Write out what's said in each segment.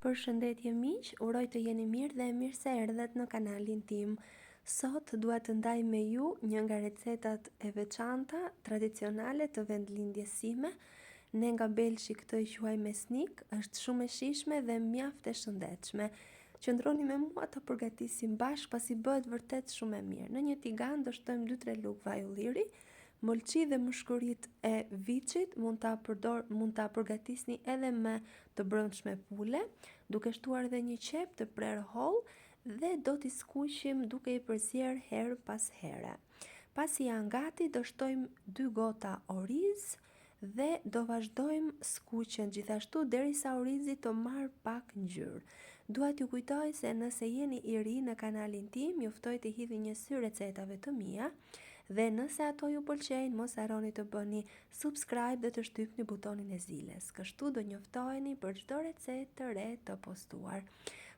Përshëndetje miq, uroj të jeni mirë dhe mirë se erdhët në kanalin tim. Sot dua të ndaj me ju një nga recetat e veçanta, tradicionale të vendlindjes sime. Ne nga Belshi këtë i quajmë mesnik, është shumë e shijshme dhe mjaft e shëndetshme. Qëndroni me mua të përgatisim bashkë pasi bëhet vërtet shumë e mirë. Në një tigan do shtojmë 2-3 lugë vaj ulliri, molçi dhe mushkërit e viçit, mund ta përgatisni edhe me të brëndshme pule, duke shtuar edhe një qep të prerë holl dhe do t'i skuqim duke i përzierë herë pas here. Pasi janë gati, do shtojmë 2 gota oriz dhe do vazhdojmë skuqen gjithashtu derisa orizi të marrë pak ngjyrë. Dua t'ju kujtoj se nëse jeni i ri në kanalin tim, ju ftoj të hidhni një sy recetave të mia dhe nëse ato ju pëlqejnë, mos harroni të bëni subscribe dhe të shtypni butonin e ziles. Kështu do njoftoheni për çdo recetë të re të postuar.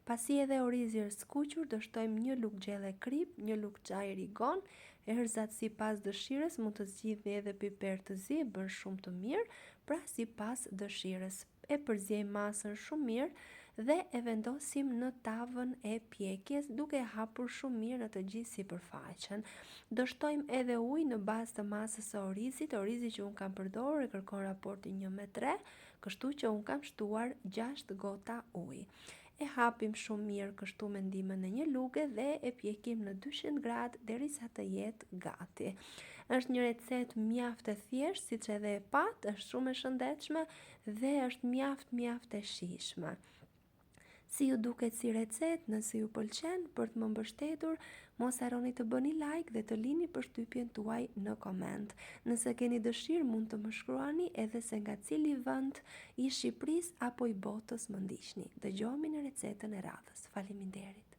Pasi edhe orizi është skuqur, do shtojmë 1 lugë gjelle krip, 1 lugë çaj rigon, erëzat sipas dëshirës, mund të zgjidhni edhe piper të zi, bën shumë të mirë, pra sipas dëshirës. E përziejmë masën shumë mirë dhe e vendosim në tavën e pjekjes duke hapur shumë mirë në të gjithë sipërfaqen. Do shtojmë edhe ujë në bazë të masës së orizit. Orizi që unë kam përdorur e kërkon raportin 1:3, kështu që unë kam shtuar 6 gota ujë. E hapim shumë mirë kështu me ndihmën e një luge dhe e pjekim në 200 gradë derisa të jetë gati. Është një recetë mjaft e thjeshtë, siç edhe e pat, është shumë e shëndetshme dhe është mjaft e shijshme. Si ju duket si recetë, nëse ju pëlqen, për të më mbështetur, mos harroni të bëni like dhe të lini përshtypjen tuaj në koment. Nëse keni dëshirë, mund të më shkruani edhe se nga cili vend i Shqipërisë apo i botës më ndiqni. Dëgjohemi në recetën e radhës. Faleminderit.